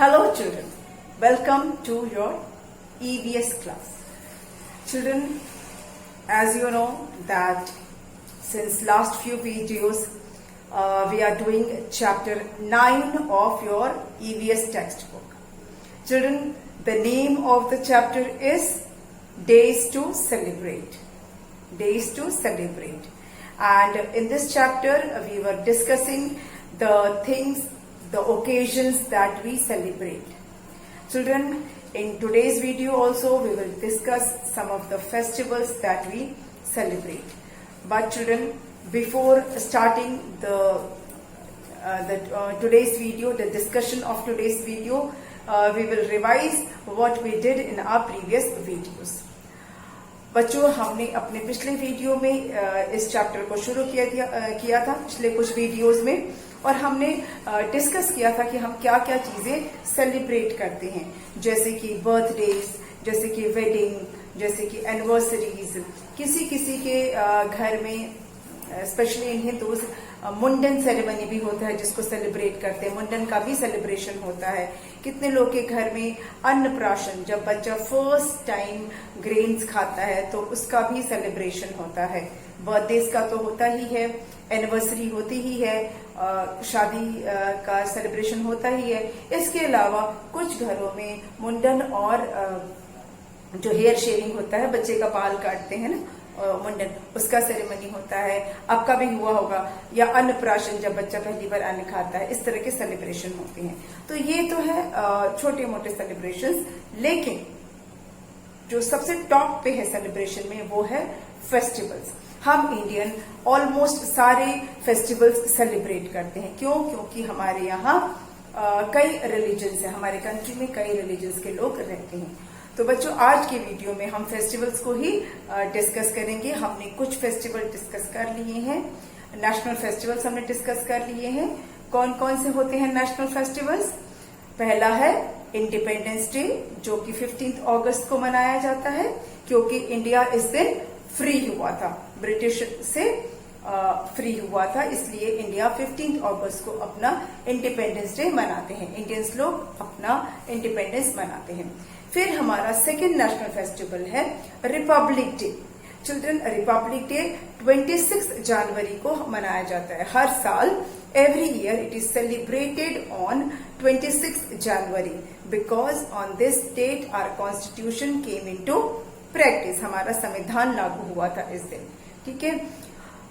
Hello children, welcome to your EVS class. Children, as you know that since last few videos we are doing chapter 9 of your EVS textbook. Children, the name of the chapter is Days to Celebrate. Days to Celebrate. And in this chapter we were discussing the things, the occasions that we celebrate. Children, in today's video also we will discuss some of the festivals that we celebrate. But children, before starting today's video, the discussion of today's video, we will revise what we did in our previous videos. बच्चों, हमने अपने पिछले video में इस chapter को शुरू किया था पिछले कुछ वीडियोस में, और हमने डिस्कस किया था कि हम क्या क्या चीजें सेलिब्रेट करते हैं, जैसे कि बर्थडेज, जैसे कि वेडिंग, जैसे कि एनिवर्सरीज, किसी किसी के घर में स्पेशली इन हिंदूज मुंडन सेरेमनी भी होता है जिसको सेलिब्रेट करते हैं। मुंडन का भी सेलिब्रेशन होता है। कितने लोग के घर में अन्नप्राशन, जब बच्चा फर्स्ट टाइम ग्रेन्स खाता है तो उसका भी सेलिब्रेशन होता है। बर्थडेज का तो होता ही है, एनिवर्सरी होती ही है, शादी का सेलिब्रेशन होता ही है। इसके अलावा कुछ घरों में मुंडन और जो हेयर शेविंग होता है, बच्चे का बाल काटते हैं ना, मुंडन, उसका सेरेमनी होता है। आपका भी हुआ होगा, या अन्नप्राशन जब बच्चा पहली बार अन्न खाता है, इस तरह के सेलिब्रेशन होते हैं। तो ये तो है छोटे मोटे सेलिब्रेशंस, लेकिन जो सबसे टॉप पे है सेलिब्रेशन में वो है फेस्टिवल्स। हम इंडियन ऑलमोस्ट सारे फेस्टिवल्स सेलिब्रेट करते हैं। क्यों? क्योंकि हमारे यहाँ कई रिलीजन्स हैं, हमारे कंट्री में कई रिलीजन्स के लोग रहते हैं। तो बच्चों, आज के वीडियो में हम फेस्टिवल्स को ही डिस्कस करेंगे। हमने कुछ फेस्टिवल डिस्कस कर लिए हैं, नेशनल फेस्टिवल्स हमने डिस्कस कर लिए हैं। कौन कौन से होते हैं नेशनल फेस्टिवल्स? पहला है इंडिपेंडेंस डे, जो कि 15 अगस्त को मनाया जाता है, क्योंकि इंडिया इस दिन फ्री हुआ था, ब्रिटिश से फ्री हुआ था, इसलिए इंडिया 15 अगस्त को अपना इंडिपेंडेंस डे मनाते हैं। इंडियंस लोग अपना इंडिपेंडेंस मनाते हैं। फिर हमारा सेकेंड नेशनल फेस्टिवल है republic day. Children, republic day 26 जनवरी को मनाया जाता है हर साल। Every year it is celebrated on 26 January because on this date our constitution came into practice. हमारा संविधान लागू हुआ था इस दिन, ठीक है।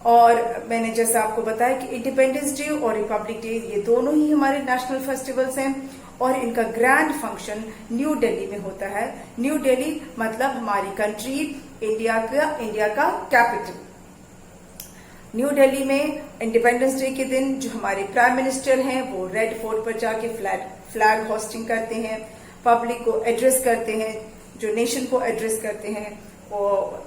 और मैंने जैसा आपको बताया कि इंडिपेंडेंस डे और रिपब्लिक डे ये दोनों ही हमारे नेशनल फेस्टिवल्स हैं, और इनका ग्रैंड फंक्शन न्यू दिल्ली में होता है। न्यू दिल्ली मतलब हमारी कंट्री, इंडिया का कैपिटल। न्यू दिल्ली में इंडिपेंडेंस डे के दिन जो हमारे प्राइम मिनिस्टर हैं वो रेड फोर्ट पर जाके फ्लैग होस्टिंग करते हैं, पब्लिक को एड्रेस करते हैं, जो नेशन को एड्रेस करते हैं। वो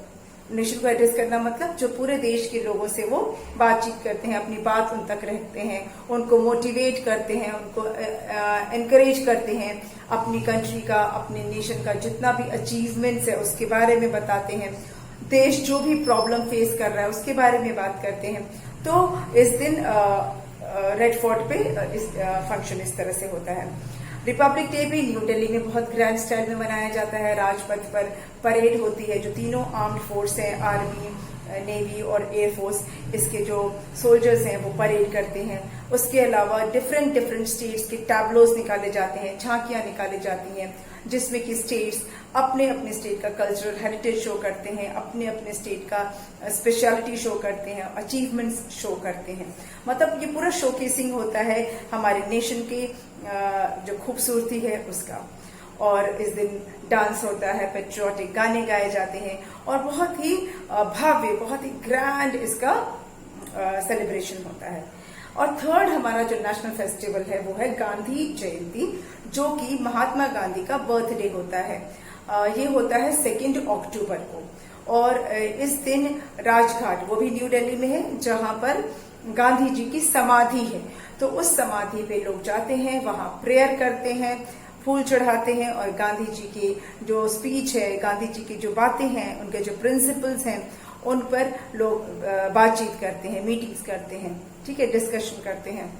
नेशन को एड्रेस करना मतलब जो पूरे देश के लोगों से वो बातचीत करते हैं, अपनी बात उन तक रखते हैं, उनको मोटिवेट करते हैं, उनको एनकरेज करते हैं, अपनी कंट्री का, अपने नेशन का जितना भी अचीवमेंट्स है उसके बारे में बताते हैं, देश जो भी प्रॉब्लम फेस कर रहा है उसके बारे में बात करते हैं। तो इस दिन रेड फोर्ट पे इस फंक्शन इस तरह से होता है। रिपब्लिक डे भी न्यू दिल्ली में बहुत ग्रैंड स्टाइल में मनाया जाता है। राजपथ पर परेड होती है, जो तीनों आर्म्ड फोर्स हैं, आर्मी, नेवी और एयरफोर्स, इसके जो सोल्जर्स हैं वो परेड करते हैं। उसके अलावा डिफरेंट स्टेट्स के टैब्लोज निकाले जाते हैं, झांकियां निकाली जाती हैं, जिसमें कि स्टेट्स अपने अपने स्टेट का कल्चरल हेरिटेज शो करते हैं, अपने अपने स्टेट का स्पेशलिटी शो करते हैं, अचीवमेंट्स शो करते हैं। मतलब ये पूरा शोकेसिंग होता है हमारे नेशन के जो खूबसूरती है उसका। और इस दिन डांस होता है, पेट्रियोटिक गाने गाए जाते हैं, और बहुत ही भव्य, बहुत ही ग्रैंड इसका सेलिब्रेशन होता है। और थर्ड हमारा जो नेशनल फेस्टिवल है वो है गांधी जयंती, जो कि महात्मा गांधी का बर्थडे होता है। ये होता है 2 अक्टूबर को, और इस दिन राजघाट, वो भी न्यू दिल्ली में है, जहां पर गांधी जी की समाधि है, तो उस समाधि पे लोग जाते हैं, वहां प्रेयर करते हैं, फूल चढ़ाते हैं, और गांधी जी की जो स्पीच है, गांधी जी की जो बातें हैं, उनके जो प्रिंसिपल्स हैं, उन पर लोग बातचीत करते हैं, मीटिंग्स करते हैं, ठीक है, डिस्कशन करते हैं।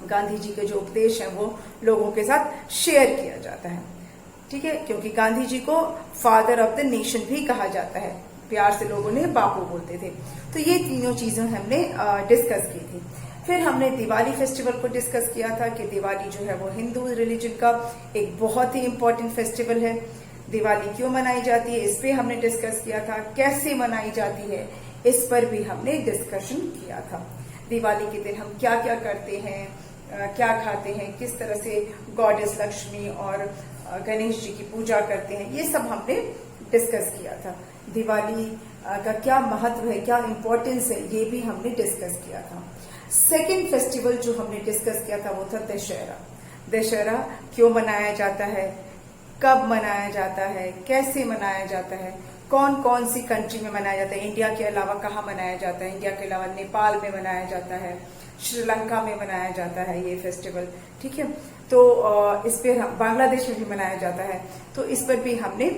गांधी जी के जो उपदेश हैं वो लोगों के साथ शेयर किया जाता है। ठीक है, क्योंकि गांधी जी को फादर ऑफ द नेशन भी कहा जाता है, प्यार से लोगों ने बापू बोलते थे। तो ये तीनों चीजें हमने डिस्कस की थी। फिर हमने दिवाली फेस्टिवल को डिस्कस किया था कि दिवाली जो है वो हिंदू रिलीजन का एक बहुत ही इंपॉर्टेंट फेस्टिवल है। दिवाली क्यों मनाई जाती है इस पे हमने डिस्कस किया था, कैसे मनाई जाती है इस पर भी हमने डिस्कशन किया था। दिवाली के दिन हम क्या क्या करते हैं, क्या खाते हैं, किस तरह से गॉडेस लक्ष्मी और गणेश जी की पूजा करते हैं, ये सब हमने डिस्कस किया था। दिवाली का क्या महत्व है, क्या इंपॉर्टेंस है, ये भी हमने डिस्कस किया था। सेकेंड फेस्टिवल जो हमने डिस्कस किया था वो था दशहरा। दशहरा क्यों मनाया जाता है, कब मनाया जाता है, कैसे मनाया जाता है, कौन कौन सी कंट्री में मनाया जाता है, इंडिया के अलावा कहाँ मनाया जाता है, इंडिया के अलावा नेपाल में मनाया जाता है, श्रीलंका में मनाया जाता है ये फेस्टिवल। ठीक है, तो इस पर बांग्लादेश में भी मनाया जाता है, तो इस पर भी हमने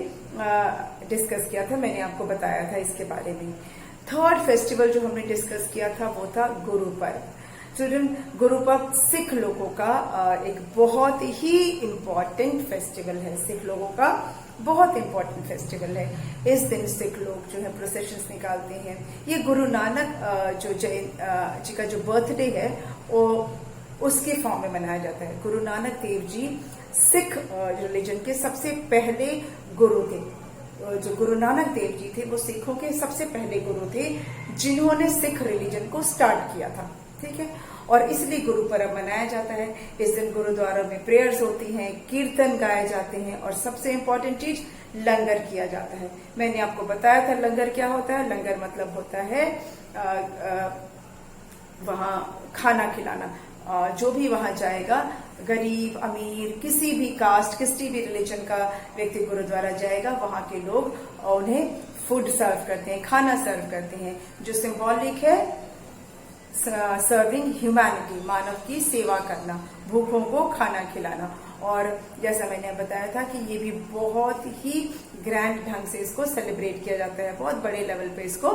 डिस्कस किया था, मैंने आपको बताया था इसके बारे में। थर्ड फेस्टिवल जो हमने डिस्कस किया था वो था गुरु पर्व। चिल्ड्रन, गुरु पर्व सिख लोगों का एक बहुत ही इम्पोर्टेंट फेस्टिवल है, सिख लोगों का बहुत इम्पोर्टेंट फेस्टिवल है। इस दिन सिख लोग जो है प्रोसेशंस निकालते हैं। ये गुरु नानक जो जी का जो बर्थडे है वो उसके फॉर्म में मनाया जाता है। गुरु नानक देव जी सिख रिलीजन के सबसे पहले गुरु थे। जो गुरु नानक देव जी थे वो सिखों के सबसे पहले गुरु थे जिन्होंने सिख रिलीजन को स्टार्ट किया था। ठीक है, और इसलिए गुरु पर्व मनाया जाता है। इस दिन गुरुद्वारों में प्रेयर्स होती हैं, कीर्तन गाए जाते हैं और सबसे इम्पोर्टेंट चीज लंगर किया जाता है। मैंने आपको बताया था लंगर क्या होता है। लंगर मतलब होता है वहां खाना खिलाना। जो भी वहां जाएगा, गरीब अमीर किसी भी कास्ट किसी भी रिलीजन का व्यक्ति गुरुद्वारा जाएगा, वहां के लोग उन्हें फूड सर्व करते हैं, खाना सर्व करते हैं, जो सिंबॉलिक है सर्विंग ह्यूमैनिटी, मानव की सेवा करना, भूखों को खाना खिलाना। और जैसा मैंने बताया था कि ये भी बहुत ही ग्रैंड ढंग से इसको सेलिब्रेट किया जाता है, बहुत बड़े लेवल पे इसको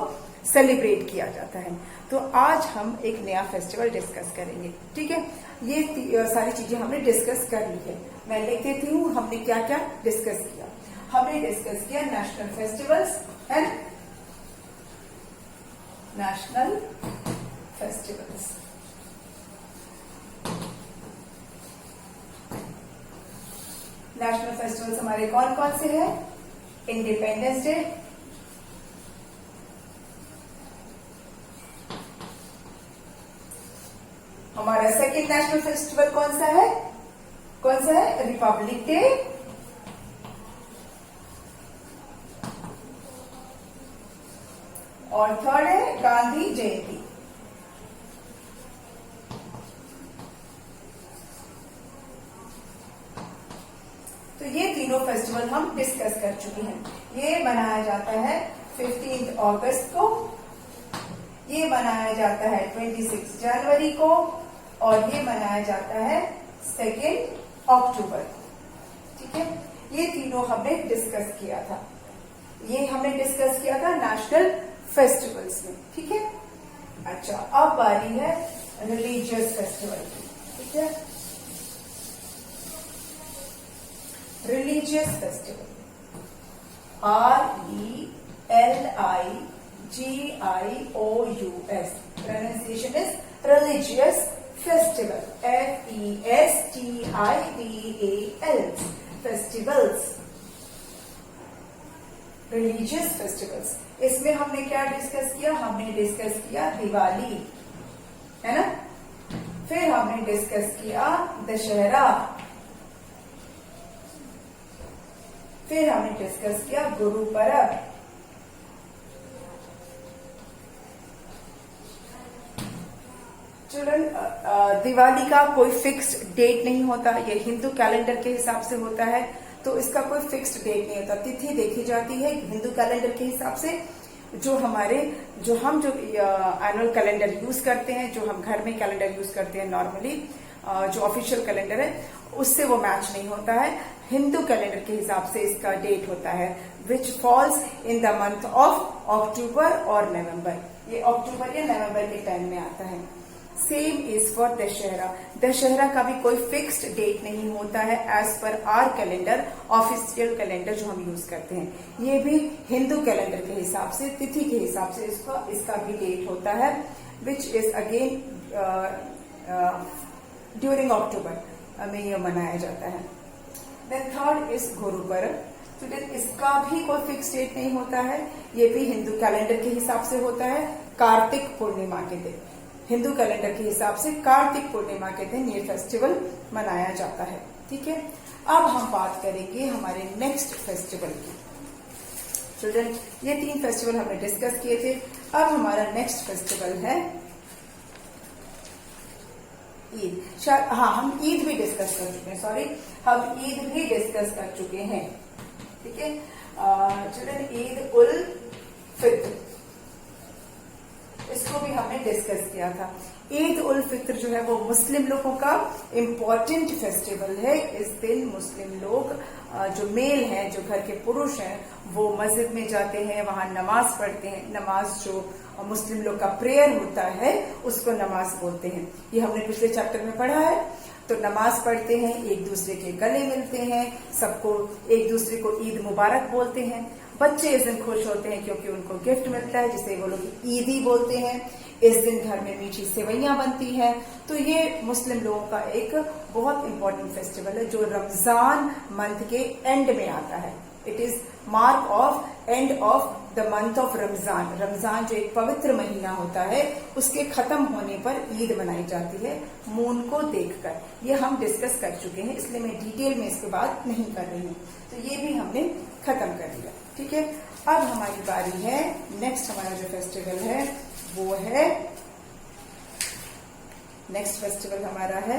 सेलिब्रेट किया जाता है। तो आज हम एक नया फेस्टिवल डिस्कस करेंगे। ठीक है, ये सारी चीजें हमने डिस्कस कर ली है। मैं लिख देती हूँ हमने क्या क्या डिस्कस किया। हमने डिस्कस किया national festivals and national festivals. National festivals हमारे कौन कौन से हैं? इंडिपेंडेंस डे, हमारा सेकेंड नेशनल फेस्टिवल कौन सा है? कौन सा है? रिपब्लिक डे, और थर्ड है गांधी जयंती। तो ये तीनों फेस्टिवल हम डिस्कस कर चुके हैं। ये मनाया जाता है 15 अगस्त को, ये मनाया जाता है 26 जनवरी को, और ये मनाया जाता है 2 अक्टूबर। ठीक है, ये तीनों हमने डिस्कस किया था। ये हमने डिस्कस किया था नेशनल फेस्टिवल्स में। ठीक है, अच्छा अब बारी है रिलीजियस फेस्टिवल की। ठीक है, religious festival RELIGIOUS, pronunciation is religious festival, FESTIVALs, festivals, religious festivals. इसमें हमने क्या डिस्कस किया? हमने डिस्कस किया दिवाली, है ना, फिर हमने डिस्कस किया दशहरा, फिर हमने डिस्कस किया गुरु पर्व, चिल्ड्रन दिवाली का कोई फिक्स्ड डेट नहीं होता, ये हिंदू कैलेंडर के हिसाब से होता है, तो इसका कोई फिक्स्ड डेट नहीं होता। तिथि देखी जाती है हिंदू कैलेंडर के हिसाब से। जो हम एनुअल कैलेंडर यूज करते हैं, जो हम घर में कैलेंडर यूज करते हैं नॉर्मली, जो ऑफिशियल कैलेंडर है उससे वो मैच नहीं होता है। हिंदू कैलेंडर के हिसाब से इसका डेट होता है which falls in the month of October और नवंबर। ये अक्टूबर या नवंबर के टाइम में आता है। Same is for Dussehra. Dussehra का भी कोई फिक्स्ड डेट नहीं होता है as per are calendar, official calendar जो हम यूज करते हैं। ये भी हिंदू कैलेंडर के हिसाब से, तिथि के हिसाब से इसका भी डेट होता है, विच इज अगेन ड्यूरिंग अक्टूबर में ये मनाया जाता है। Then third is Guru Parv. तो इसका भी कोई फिक्स डेट नहीं होता है, ये भी हिंदू कैलेंडर के हिसाब से होता है, कार्तिक पूर्णिमा के दिन। हिंदू कैलेंडर के हिसाब से कार्तिक पूर्णिमा के दिन ये फेस्टिवल मनाया जाता है। ठीक है, अब हम बात करेंगे हमारे नेक्स्ट फेस्टिवल की। चिल्ड्रन, ये 3 फेस्टिवल हमने डिस्कस किए थे। अब हमारा नेक्स्ट फेस्टिवल है ईद। हाँ, हम ईद भी डिस्कस कर चुके हैं, सॉरी, हम ईद भी डिस्कस कर चुके हैं। ठीक है चिल्ड्रन, ईद उल फित्र, इसको भी हमने डिस्कस किया था। ईद उल फित्र जो है वो मुस्लिम लोगों का इम्पोर्टेंट फेस्टिवल है। इस दिन मुस्लिम लोग जो मेल हैं, जो घर के पुरुष हैं, वो मस्जिद में जाते हैं, वहां नमाज पढ़ते हैं। नमाज जो मुस्लिम लोग का प्रेयर होता है उसको नमाज बोलते हैं। ये हमने पिछले चैप्टर में पढ़ा है। तो नमाज पढ़ते हैं, एक दूसरे के गले मिलते हैं, सबको एक दूसरे को ईद मुबारक बोलते हैं। बच्चे इस दिन खुश होते हैं क्योंकि उनको गिफ्ट मिलता है, जिसे वो लोग ईदी बोलते हैं। इस दिन घर में मीठी सेवइयां बनती हैं। तो ये मुस्लिम लोगों का एक बहुत इंपॉर्टेंट फेस्टिवल है जो रमजान मंथ के एंड में आता है। It is mark of end of the month of Ramzan. Ramzan जो एक पवित्र महीना होता है, उसके खत्म होने पर ईद मनाई जाती है मून को देखकर। ये हम डिस्कस कर चुके हैं, इसलिए मैं डिटेल में इसके बात नहीं कर रही हूँ। तो ये भी हमने खत्म कर दिया। ठीक है, अब हमारी बारी है, नेक्स्ट हमारा जो फेस्टिवल है वो है, नेक्स्ट फेस्टिवल हमारा है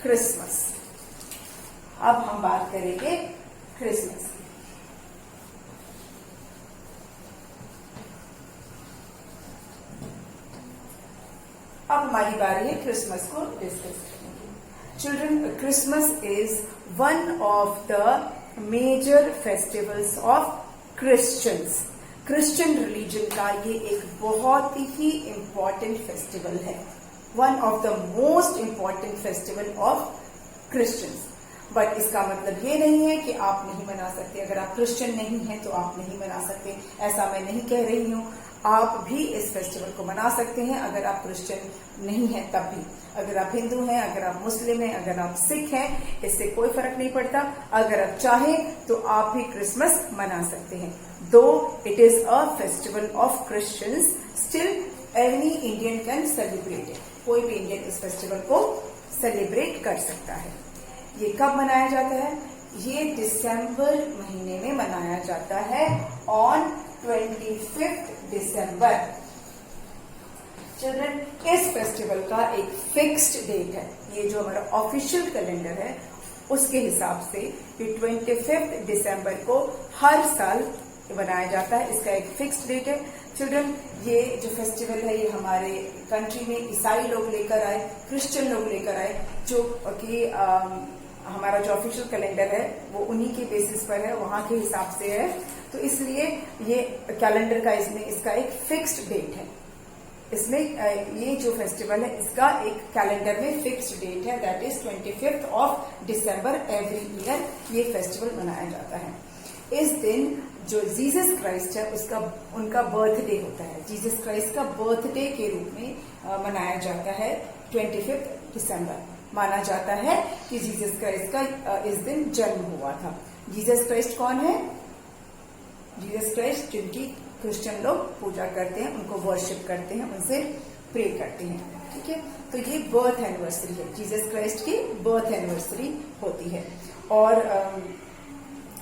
क्रिसमस। अब हम बात करेंगे क्रिसमस की। अब हमारी बारी है क्रिसमस को डिस्कस करने की। Children, Christmas is one of the major festivals of Christians. Christian religion का ये एक बहुत ही इंपॉर्टेंट फेस्टिवल है, one of the most important festival of Christians. But इसका मतलब ये नहीं है कि आप नहीं मना सकते। अगर आप क्रिश्चियन नहीं हैं तो आप नहीं मना सकते, ऐसा मैं नहीं कह रही हूँ। आप भी इस फेस्टिवल को मना सकते हैं अगर आप क्रिश्चियन नहीं हैं तब भी। अगर आप हिंदू हैं, अगर आप मुस्लिम हैं, अगर आप सिख हैं, इससे कोई फर्क नहीं पड़ता। अगर आप चाहें तो आप भी क्रिसमस मना सकते हैं। दो it is a festival of Christians, still any Indian can celebrate it. कोई भी इंडियन इस फेस्टिवल को सेलिब्रेट कर सकता है। ये कब मनाया जाता है? ये दिसंबर महीने में मनाया जाता है, ऑन 25 दिसंबर। चिल्ड्रन, इस फेस्टिवल का एक फिक्स्ड डेट है। ये जो हमारा ऑफिशियल कैलेंडर है उसके हिसाब से ये 25 दिसंबर को हर साल मनाया जाता है। इसका एक फिक्स्ड डेट है। चिल्ड्रन, ये जो फेस्टिवल है ये हमारे कंट्री में ईसाई लोग लेकर आए, क्रिश्चियन लोग लेकर आए, जो कि हमारा जो ऑफिशियल कैलेंडर है वो उन्हीं के बेसिस पर है, वहां के हिसाब से है। तो इसलिए ये कैलेंडर का इसका एक फिक्स्ड डेट है। इसमें ये जो फेस्टिवल है इसका एक कैलेंडर में फिक्स्ड डेट है, that is 25 of December every year ये फेस्टिवल मनाया जाता है। इस दिन जो जीसस क्राइस्ट है उनका बर्थडे होता है। जीसस क्राइस्ट का बर्थडे के रूप में मनाया जाता है। 25 दिसंबर माना जाता है कि जीसस क्राइस्ट का इस दिन जन्म हुआ था। जीसस क्राइस्ट कौन है? जीसस क्राइस्ट जिनकी क्रिश्चियन लोग पूजा करते हैं, उनको वर्शिप करते हैं, उनसे प्रे करते हैं। ठीक है, तो ये बर्थ एनिवर्सरी है, जीसस क्राइस्ट की बर्थ एनिवर्सरी होती है। और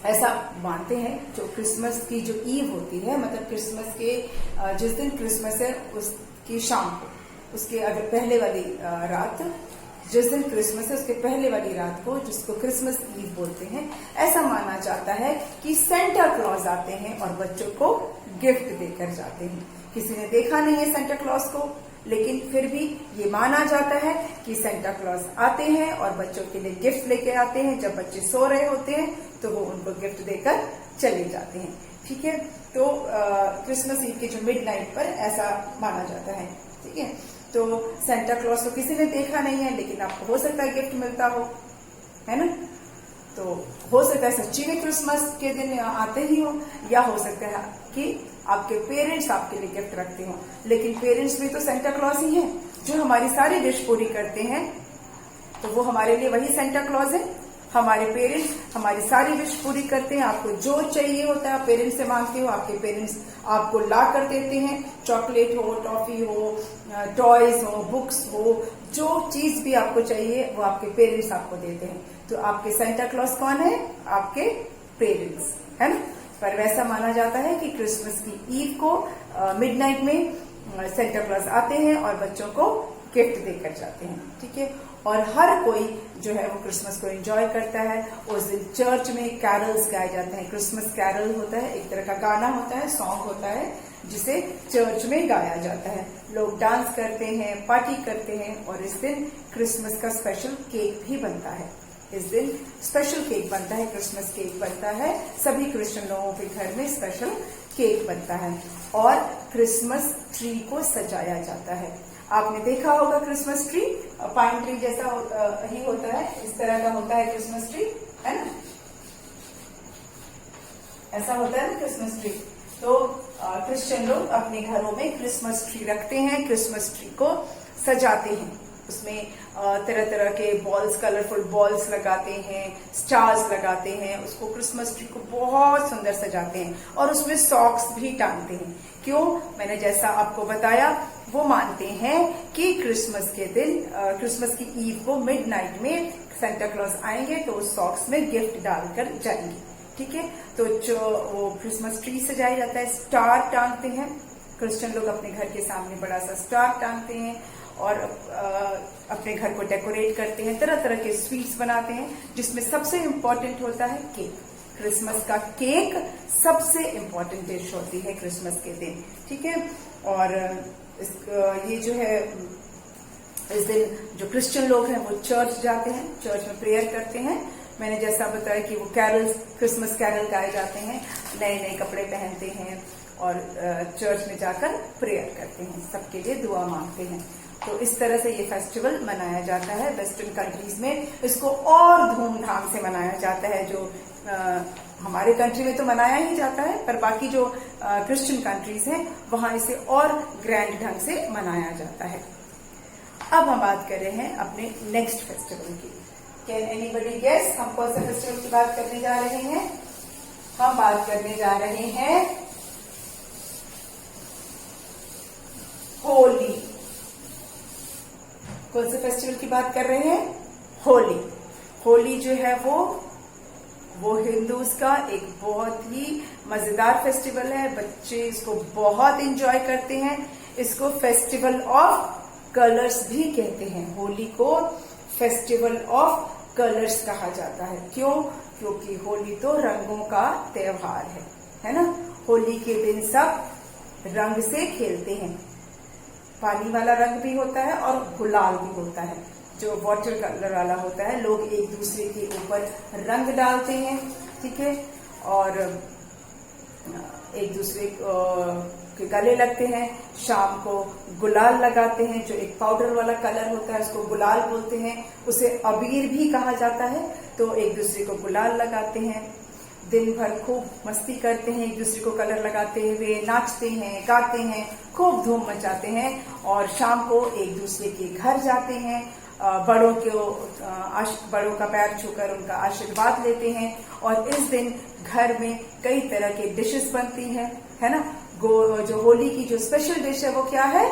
ऐसा मानते हैं जो क्रिसमस की जो ईव होती है, मतलब क्रिसमस के जिस दिन क्रिसमस है उसकी शाम को, उसके अगर पहले वाली रात, जिस दिन क्रिसमस है उसके पहले वाली रात को, जिसको क्रिसमस ईव बोलते हैं, ऐसा माना जाता है कि सेंटा क्लॉज आते हैं और बच्चों को गिफ्ट देकर जाते हैं। किसी ने देखा नहीं है सेंटा क्लॉज को, लेकिन फिर भी ये माना जाता है कि सेंटा क्लॉज आते हैं और बच्चों के लिए गिफ्ट लेके आते हैं। जब बच्चे सो रहे होते हैं तो वो उनको गिफ्ट देकर चले जाते हैं। ठीक है, तो क्रिसमस ईव के जो मिडनाइट पर ऐसा माना जाता है। ठीक है। तो सेंटा क्लॉज तो किसी ने देखा नहीं है, लेकिन आपको हो सकता है गिफ्ट मिलता हो, है ना। तो हो सकता है सच्ची में क्रिसमस के दिन आते ही हो, या हो सकता है कि आपके पेरेंट्स आपके लिए गिफ्ट रखते हो। लेकिन पेरेंट्स भी तो सेंटा क्लॉज ही है, जो हमारी सारी विश पूरी करते हैं। तो वो हमारे लिए वही सेंटा क्लॉज है। हमारे पेरेंट्स हमारी सारी विश पूरी करते हैं। आपको जो चाहिए होता है पेरेंट्स से मांगते हो, आपके पेरेंट्स आपको ला कर देते हैं। चॉकलेट हो, टॉफी हो, टॉयज हो, बुक्स हो, जो चीज भी आपको चाहिए वो आपके पेरेंट्स आपको देते हैं। तो आपके सेंटा क्लॉज कौन है? आपके पेरेंट्स, है ना। पर वैसा माना जाता है कि क्रिसमस की ईव को मिडनाइट में सेंटा क्लॉज आते हैं और बच्चों को गिफ्ट देकर जाते हैं, ठीक है। और हर कोई जो है वो क्रिसमस को एंजॉय करता है। उस दिन चर्च में कैरल्स गाए जाते हैं। क्रिसमस कैरल होता है, एक तरह का गाना होता है, सॉन्ग होता है, जिसे चर्च में गाया जाता है। लोग डांस करते हैं, पार्टी करते हैं, और इस दिन क्रिसमस का स्पेशल केक भी बनता है। इस दिन स्पेशल केक बनता है, क्रिसमस केक बनता है। सभी क्रिश्चियन लोगों के घर में स्पेशल केक बनता है। और क्रिसमस ट्री को सजाया जाता है। आपने देखा होगा क्रिसमस ट्री, पाइन ट्री जैसा ही होता है, इस तरह का होता है क्रिसमस ट्री, है ना। ऐसा होता है ना क्रिसमस ट्री। तो क्रिश्चियन लोग अपने घरों में क्रिसमस ट्री रखते हैं, क्रिसमस ट्री को सजाते हैं। उसमें तरह तरह के बॉल्स, कलरफुल बॉल्स लगाते हैं, स्टार्स लगाते हैं, उसको क्रिसमस ट्री को बहुत सुंदर सजाते हैं। और उसमें सॉक्स भी टांगते हैं। क्यों? मैंने जैसा आपको बताया, वो मानते हैं कि क्रिसमस के दिन, क्रिसमस की ईव को मिडनाइट में सेंटा क्लॉज आएंगे तो उस सॉक्स में गिफ्ट डालकर जाएंगे, ठीक है। तो जो वो क्रिसमस ट्री सजाया जाता है, स्टार टांगते हैं। क्रिश्चियन लोग अपने घर के सामने बड़ा सा स्टार टांगते हैं और अपने घर को डेकोरेट करते हैं, तरह तरह के स्वीट्स बनाते हैं, जिसमें सबसे इम्पोर्टेंट होता है केक। क्रिसमस का केक सबसे इम्पोर्टेंट डिश होती है क्रिसमस के दिन, ठीक है। और ये जो है, इस दिन जो क्रिश्चियन लोग हैं वो चर्च जाते हैं, चर्च में प्रेयर करते हैं। मैंने जैसा बताया कि वो कैरल्स, क्रिसमस कैरल गाए जाते हैं, नए नए कपड़े पहनते हैं और चर्च में जाकर प्रेयर करते हैं, सबके लिए दुआ मांगते हैं। तो इस तरह से ये फेस्टिवल मनाया जाता है। वेस्टर्न कंट्रीज में इसको और धूमधाम से मनाया जाता है। जो हमारे कंट्री में तो मनाया ही जाता है, पर बाकी जो क्रिश्चियन कंट्रीज हैं वहां इसे और ग्रैंड ढंग से मनाया जाता है। अब हम बात कर रहे हैं अपने नेक्स्ट फेस्टिवल की। कैन एनीबडी गेस हम कौन सा फेस्टिवल की बात करने जा रहे हैं? हम बात करने जा रहे हैं होली। कौन से फेस्टिवल की बात कर रहे हैं? होली। होली जो है वो हिंदूज का एक बहुत ही मजेदार फेस्टिवल है। बच्चे इसको बहुत एंजॉय करते हैं। इसको फेस्टिवल ऑफ कलर्स भी कहते हैं। होली को फेस्टिवल ऑफ कलर्स कहा जाता है। क्यों? क्योंकि होली तो रंगों का त्योहार है ना। होली के दिन सब रंग से खेलते हैं। पानी वाला रंग भी होता है और गुलाल भी होता है, जो वाटर कलर वाला होता है। लोग एक दूसरे के ऊपर रंग डालते हैं, ठीक है, और एक दूसरे के गले लगते हैं। शाम को गुलाल लगाते हैं, जो एक पाउडर वाला कलर होता है, उसको गुलाल बोलते हैं। उसे अबीर भी कहा जाता है। तो एक दूसरे को गुलाल लगाते हैं, दिन भर खूब मस्ती करते हैं, एक दूसरे को कलर लगाते हुए नाचते हैं, गाते हैं, खूब धूम मचाते हैं। और शाम को एक दूसरे के घर जाते हैं, बड़ों का पैर छूकर उनका आशीर्वाद लेते हैं। और इस दिन घर में कई तरह के डिशेस बनती हैं, है ना। जो होली की जो स्पेशल डिश है वो क्या है?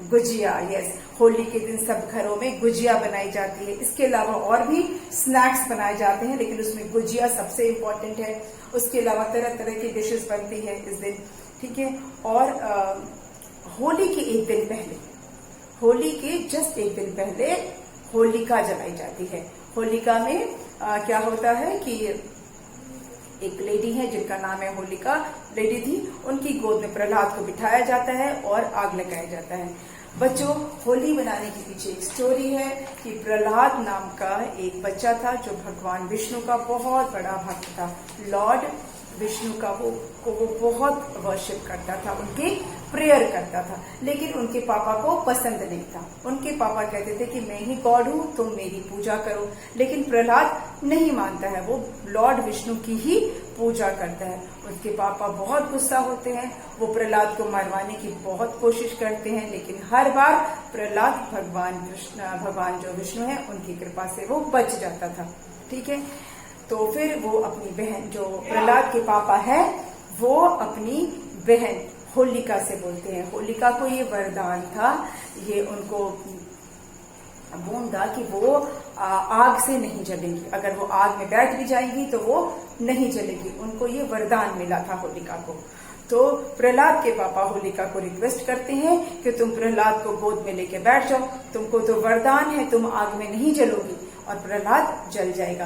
गुजिया। यस, होली के दिन सब घरों में गुजिया बनाई जाती है। इसके अलावा और भी स्नैक्स बनाए जाते हैं, लेकिन उसमें गुजिया सबसे इम्पोर्टेंट है। उसके अलावा तरह तरह की डिशेस बनती है इस दिन, ठीक है। और होली के एक दिन पहले, होली के जस्ट एक दिन पहले होलिका जलाई जाती है। होलिका में क्या होता है कि एक लेडी है जिनका नाम है होलिका लेडी थी, उनकी गोद में प्रहलाद को बिठाया जाता है और आग लगाया जाता है। बच्चों, होली बनाने के पीछे एक स्टोरी है कि प्रहलाद नाम का एक बच्चा था जो भगवान विष्णु का बहुत बड़ा भक्त था। लॉर्ड विष्णु का वो बहुत वर्शिप करता था, उनके प्रेयर करता था, लेकिन उनके पापा को पसंद नहीं था। उनके पापा कहते थे कि मैं ही गॉड हूं, तुम मेरी पूजा करो, लेकिन प्रहलाद नहीं मानता है, वो लॉर्ड विष्णु की ही पूजा करता है। उसके पापा बहुत गुस्सा होते हैं, वो प्रहलाद को मरवाने की बहुत कोशिश करते हैं, लेकिन हर बार प्रहलाद भगवान जो विष्णु है उनकी कृपा से वो बच जाता था। ठीक है, तो फिर वो अपनी बहन, जो प्रहलाद के पापा है, वो अपनी बहन होलिका से बोलते हैं। होलिका को ये वरदान था, ये उनको बोन था कि वो आग से नहीं जलेंगी, अगर वो आग में बैठ भी जाएंगी तो वो नहीं जलेगी। उनको ये वरदान मिला था होलिका को। तो प्रहलाद के पापा होलिका को रिक्वेस्ट करते हैं कि तुम प्रहलाद को गोद में लेके बैठ जाओ, तुमको तो वरदान है, तुम आग में नहीं जलोगी। और प्रहलाद जल जाएगा।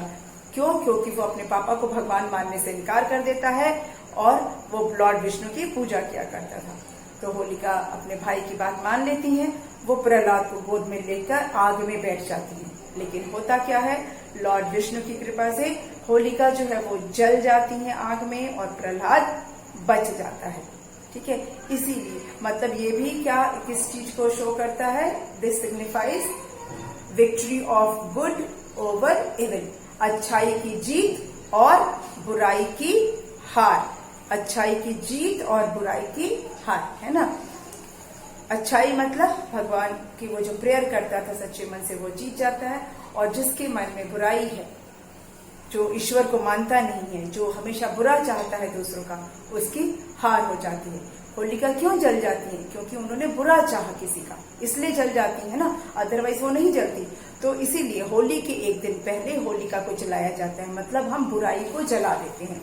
क्यों? क्योंकि वो अपने पापा को भगवान मानने से इनकार कर देता है और वो लॉर्ड विष्णु की पूजा किया करता था। तो होलिका अपने भाई की बात मान लेती है, वो प्रहलाद को गोद में लेकर आग में बैठ जाती है। लेकिन होता क्या है, लॉर्ड विष्णु की कृपा से होलिका जो है वो जल जाती है आग में और प्रहलाद बच जाता है। ठीक है, इसीलिए मतलब ये भी क्या किस चीज को शो करता है, this signifies victory of good over evil, अच्छाई की जीत और बुराई की हार। अच्छाई की जीत और बुराई की हार, है ना। अच्छाई मतलब भगवान की वो जो प्रेयर करता था सच्चे मन से वो जीत जाता है, और जिसके मन में बुराई है, जो ईश्वर को मानता नहीं है, जो हमेशा बुरा चाहता है दूसरों का, उसकी हार हो जाती है। होलिका क्यों जल जाती है? क्योंकि उन्होंने बुरा चाहा किसी का, इसलिए जल जाती है ना, अदरवाइज वो नहीं जलती। तो इसीलिए होली के एक दिन पहले होलिका को जलाया जाता है, मतलब हम बुराई को जला देते हैं,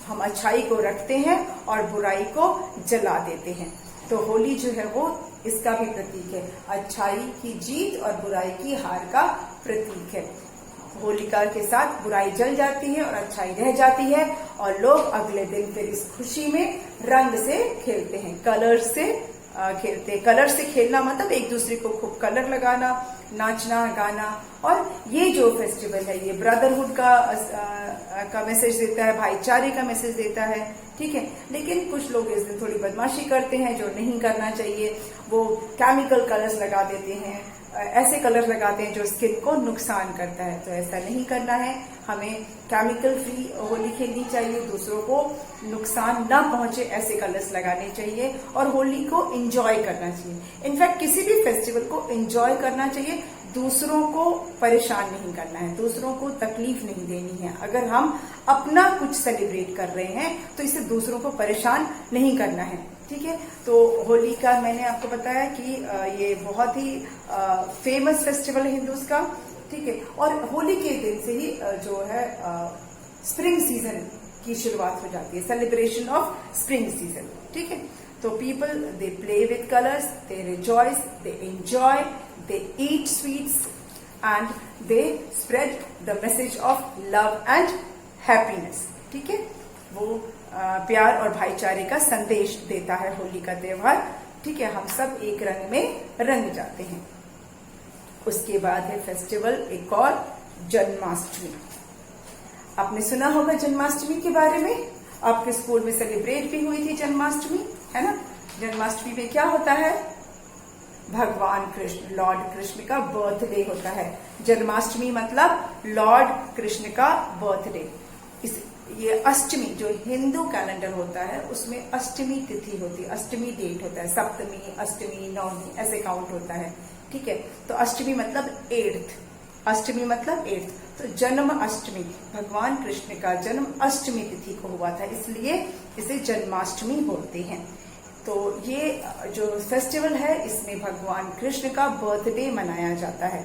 हम अच्छाई को रखते हैं और बुराई को जला देते हैं। तो होली जो है वो इसका भी प्रतीक है, अच्छाई की जीत और बुराई की हार का प्रतीक है। होलिका के साथ बुराई जल जाती है और अच्छाई रह जाती है, और लोग अगले दिन फिर इस खुशी में रंग से खेलते हैं, कलर से खेलते हैं। कलर से खेलना मतलब एक दूसरे को खूब कलर लगाना, नाचना गाना। और ये जो फेस्टिवल है ये ब्रदरहुड का मैसेज देता है, भाईचारे का मैसेज देता है। ठीक है, लेकिन कुछ लोग इस दिन थोड़ी बदमाशी करते हैं जो नहीं करना चाहिए। वो केमिकल कलर्स लगा देते हैं, ऐसे कलर लगाते हैं जो स्किन को नुकसान करता है। तो ऐसा नहीं करना है, हमें केमिकल फ्री होली खेलनी चाहिए, दूसरों को नुकसान ना पहुंचे ऐसे कलर्स लगाने चाहिए, और होली को एंजॉय करना चाहिए। इनफैक्ट किसी भी फेस्टिवल को एंजॉय करना चाहिए, दूसरों को परेशान नहीं करना है, दूसरों को तकलीफ नहीं देनी है। अगर हम अपना कुछ सेलिब्रेट कर रहे हैं तो इसे दूसरों को परेशान नहीं करना है। ठीक है, तो होली का मैंने आपको बताया कि ये बहुत ही फेमस फेस्टिवल है हिंदूज का। ठीक है, और होली के दिन से ही जो है स्प्रिंग सीजन की शुरुआत हो जाती है, सेलिब्रेशन ऑफ स्प्रिंग सीजन। ठीक है, तो people they play with colours, they rejoice, they enjoy, they eat sweets and they spread the message of love and happiness. ठीक है, वो प्यार और भाईचारे का संदेश देता है होली का त्योहार। ठीक है, हम सब एक रंग में रंग जाते हैं। उसके बाद है फेस्टिवल एक और, जन्माष्टमी। आपने सुना होगा जन्माष्टमी के बारे में, आपके स्कूल में सेलिब्रेट भी हुई थी जन्माष्टमी, है ना। जन्माष्टमी में क्या होता है, भगवान कृष्ण, लॉर्ड कृष्ण का बर्थडे होता है। जन्माष्टमी मतलब लॉर्ड कृष्ण का बर्थडे। ये अष्टमी, जो हिंदू कैलेंडर होता है उसमें अष्टमी तिथि होती है, अष्टमी डेट होता है, सप्तमी, अष्टमी, नवमी ऐसे काउंट होता है। ठीक है, तो अष्टमी मतलब 8th, अष्टमी मतलब 8th। तो जन्म अष्टमी, भगवान कृष्ण का जन्म अष्टमी तिथि को हुआ था, इसलिए इसे जन्माष्टमी बोलते हैं। तो ये जो फेस्टिवल है इसमें भगवान कृष्ण का बर्थडे मनाया जाता है।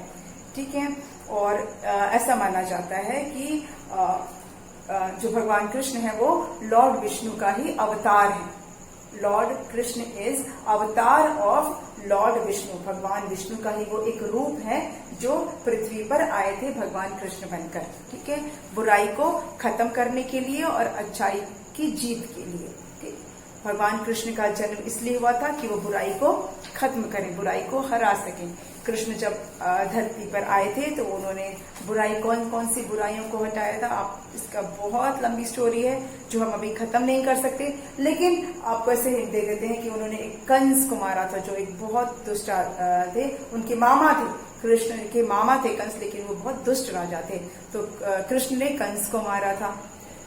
ठीक है, और ऐसा माना जाता है कि जो भगवान कृष्ण है वो लॉर्ड विष्णु का ही अवतार है। लॉर्ड कृष्ण इज अवतार ऑफ लॉर्ड विष्णु, भगवान विष्णु का ही वो एक रूप है जो पृथ्वी पर आए थे भगवान कृष्ण बनकर। ठीक है, बुराई को खत्म करने के लिए और अच्छाई की जीत के लिए। ठीक, भगवान कृष्ण का जन्म इसलिए हुआ था कि वो बुराई को खत्म करें, बुराई को हरा सकें। कृष्ण जब धरती पर आए थे तो उन्होंने बुराई कौन कौन सी बुराइयों को हटाया था। आप इसका बहुत लंबी स्टोरी है जो हम अभी खत्म नहीं कर सकते, लेकिन आपको ऐसे हिंट दे देते हैं कि उन्होंने एक कंस को मारा था जो एक बहुत दुष्ट थे। उनके मामा थे, कृष्ण के मामा थे कंस, लेकिन वो बहुत दुष्ट राजा थे। तो कृष्ण ने कंस को मारा था,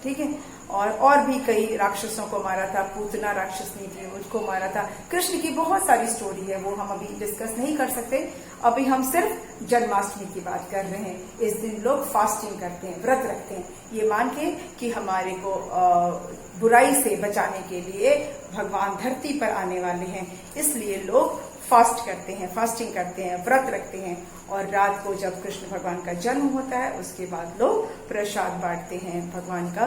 ठीक है। और भी कई राक्षसों को मारा था, पूतना राक्षसनी थी उसको मारा था। कृष्ण की बहुत सारी स्टोरी है, वो हम अभी डिस्कस नहीं कर सकते। अभी हम सिर्फ जन्माष्टमी की बात कर रहे हैं। इस दिन लोग फास्टिंग करते हैं, व्रत रखते हैं, ये मान के कि हमारे को बुराई से बचाने के लिए भगवान धरती पर आने वाले हैं, इसलिए लोग फास्ट करते हैं, फास्टिंग करते हैं, व्रत रखते हैं। और रात को जब कृष्ण भगवान का जन्म होता है उसके बाद लोग प्रसाद बांटते हैं, भगवान का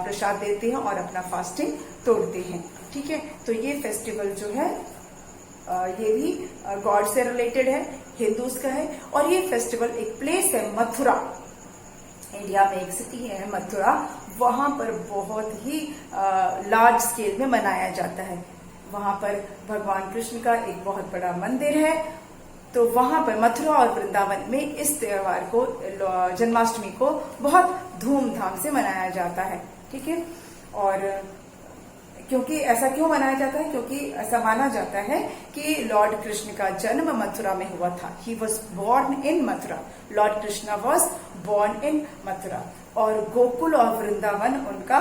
प्रसाद देते हैं और अपना फास्टिंग तोड़ते हैं, ठीक है। तो ये फेस्टिवल जो है ये भी गॉड से रिलेटेड है, हिंदूज का है। और ये फेस्टिवल एक प्लेस है मथुरा, इंडिया में एक सिटी है मथुरा, वहां पर बहुत ही लार्ज स्केल में मनाया जाता है। वहां पर भगवान कृष्ण का एक बहुत बड़ा मंदिर है। तो वहां पर मथुरा और वृंदावन में इस त्योहार को, जन्माष्टमी को बहुत धूमधाम से मनाया जाता है, ठीक है। और क्योंकि ऐसा क्यों मनाया जाता है, क्योंकि ऐसा माना जाता है कि लॉर्ड कृष्ण का जन्म मथुरा में हुआ था। He was born in Mathura, Lord Krishna was born in Mathura. और गोकुल और वृंदावन उनका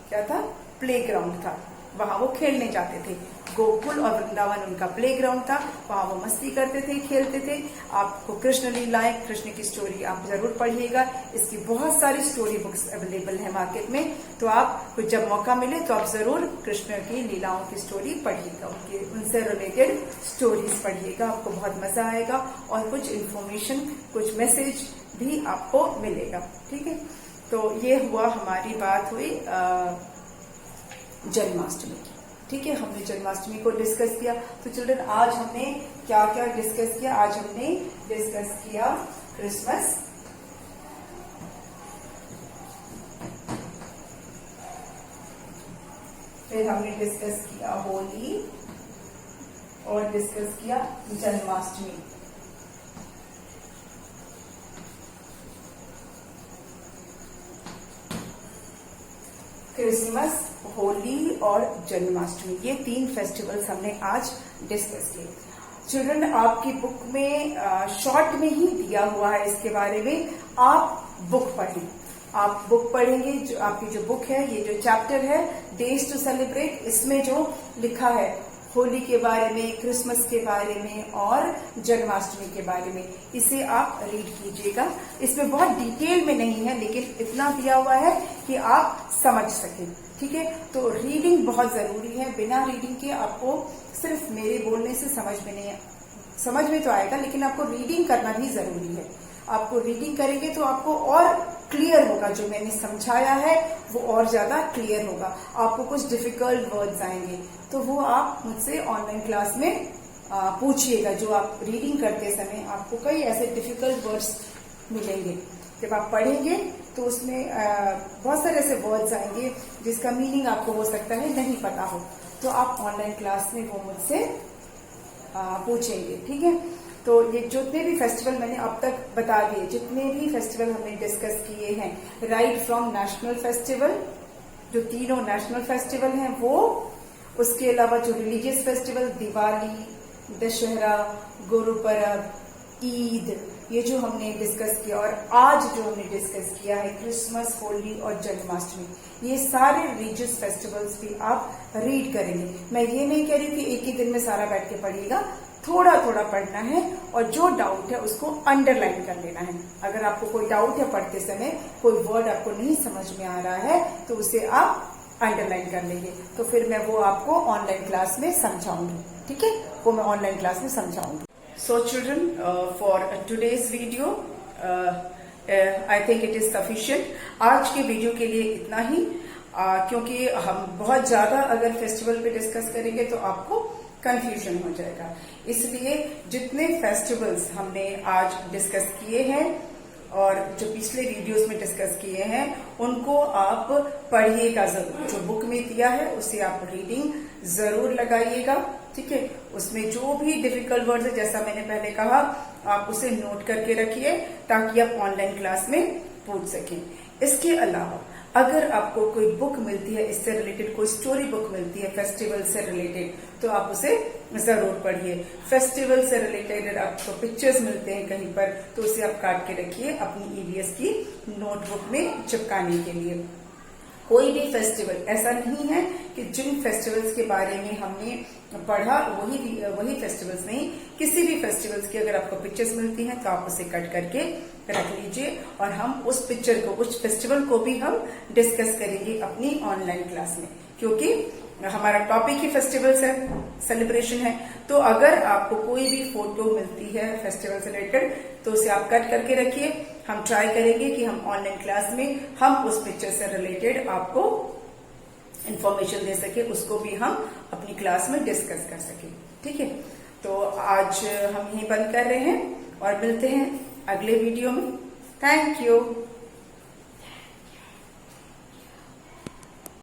क्या था, प्ले ग्राउंड था, वहां वो खेलने जाते थे। गोकुल और वृंदावन उनका प्ले ग्राउंड था, वहां वो मस्ती करते थे, खेलते थे। आपको कृष्ण लीलाएं, कृष्ण की स्टोरी आप जरूर पढ़िएगा, इसकी बहुत सारी स्टोरी बुक्स अवेलेबल है मार्केट में। तो आपको जब मौका मिले तो आप जरूर कृष्ण की लीलाओं की स्टोरी पढ़िएगा, उनसे रिलेटेड स्टोरीज पढ़िएगा, आपको बहुत मजा आएगा और कुछ इन्फॉर्मेशन, कुछ मैसेज भी आपको मिलेगा, ठीक है। तो ये हुआ, हमारी बात हुई जन्माष्टमी की, ठीक है। हमने जन्माष्टमी को डिस्कस किया। तो चिल्ड्रन, आज हमने क्या क्या डिस्कस किया? आज हमने डिस्कस किया क्रिसमस, फिर हमने डिस्कस किया होली और डिस्कस किया जन्माष्टमी। क्रिसमस, होली और जन्माष्टमी, ये 3 फेस्टिवल्स हमने आज डिस्कस किए। चिल्ड्रन, आपकी बुक में शॉर्ट में ही दिया हुआ है इसके बारे में, आप बुक पढ़ें। आप बुक पढ़ेंगे, जो आपकी जो बुक है, ये जो चैप्टर है डेज टू सेलिब्रेट, इसमें जो लिखा है होली के बारे में, क्रिसमस के बारे में और जन्माष्टमी के बारे में, इसे आप रीड कीजिएगा। इसमें बहुत डिटेल में नहीं है, लेकिन इतना दिया हुआ है कि आप समझ सकें, ठीक है। तो रीडिंग बहुत जरूरी है, बिना रीडिंग के आपको सिर्फ मेरे बोलने से समझ में नहीं, समझ में तो आएगा, लेकिन आपको रीडिंग करना भी जरूरी है। आपको रीडिंग करेंगे तो आपको और क्लियर होगा, जो मैंने समझाया है वो और ज्यादा क्लियर होगा। आपको कुछ डिफिकल्ट वर्ड्स आएंगे तो वो आप मुझसे ऑनलाइन क्लास में पूछिएगा। जो आप रीडिंग करते समय आपको कई ऐसे डिफिकल्ट वर्ड्स मिलेंगे, जब आप पढ़ेंगे तो उसमें बहुत सारे ऐसे वर्ड्स आएंगे जिसका मीनिंग आपको हो सकता है नहीं पता हो, तो आप ऑनलाइन क्लास में वो मुझसे पूछेंगे, ठीक है। तो ये जितने भी फेस्टिवल मैंने अब तक बता दिए, जितने भी फेस्टिवल हमने डिस्कस किए हैं, राइट फ्रॉम नेशनल फेस्टिवल, जो 3 नेशनल फेस्टिवल हैं वो, उसके अलावा जो रिलीजियस फेस्टिवल, दिवाली, दशहरा, गुरु पर्व, ईद, ये जो हमने डिस्कस किया, और आज जो हमने डिस्कस किया है क्रिसमस, होली और जन्माष्टमी, ये सारे रिलीजियस फेस्टिवल्स भी आप रीड करेंगे। मैं ये नहीं कह रही कि एक ही दिन में सारा बैठ के पढ़िएगा, थोड़ा थोड़ा पढ़ना है, और जो डाउट है उसको अंडरलाइन कर लेना है। अगर आपको कोई डाउट है पढ़ते समय, कोई वर्ड आपको नहीं समझ में आ रहा है, तो उसे आप अंडरलाइन कर लेंगे, तो फिर मैं वो आपको ऑनलाइन क्लास में समझाऊंगी, ठीक है। वो मैं ऑनलाइन क्लास में समझाऊंगी। So children, for today's video, I think it is sufficient. आज के वीडियो के लिए इतना ही, क्योंकि हम बहुत ज्यादा अगर फेस्टिवल पे डिस्कस करेंगे तो आपको कंफ्यूजन हो जाएगा। इसलिए जितने फेस्टिवल्स हमने आज डिस्कस किए हैं और जो पिछले वीडियोस में डिस्कस किए हैं, उनको आप पढ़िएगा जरूर। जो बुक में दिया है उसे आप रीडिंग जरूर लगाइएगा, ठीक है। उसमें जो भी डिफिकल्ट वर्ड्स है, जैसा मैंने पहले कहा, आप उसे नोट करके रखिए ताकि आप ऑनलाइन क्लास में पूछ सकें। इसके अलावा अगर आपको कोई बुक मिलती है, इससे रिलेटेड कोई स्टोरी बुक मिलती है फेस्टिवल से रिलेटेड, तो आप उसे जरूर पढ़िए। फेस्टिवल से रिलेटेड आपको पिक्चर्स मिलते हैं कहीं पर, तो उसे आप काट के रखिए अपनी ईवीएस की नोटबुक में चिपकाने के लिए। कोई भी फेस्टिवल ऐसा नहीं है कि जिन फेस्टिवल्स के बारे में हमने पढ़ा वही फेस्टिवल्स नहीं, किसी भी फेस्टिवल्स की अगर आपको पिक्चर्स मिलती हैं तो आप उसे कट करके रख लीजिए और हम उस पिक्चर को, उस फेस्टिवल को भी हम डिस्कस करेंगे अपनी ऑनलाइन क्लास में, क्योंकि हमारा टॉपिक ही फेस्टिवल्स है, सेलिब्रेशन है। तो अगर आपको कोई भी फोटो मिलती है फेस्टिवल से रिलेटेड तो उसे आप कट करके रखिए। हम ट्राई करेंगे कि हम ऑनलाइन क्लास में हम उस पिक्चर से रिलेटेड आपको इंफॉर्मेशन दे सके, उसको भी हम अपनी क्लास में डिस्कस कर सके। ठीक है, तो आज हम यहीं बंद कर रहे हैं और मिलते हैं अगले वीडियो में। Thank you.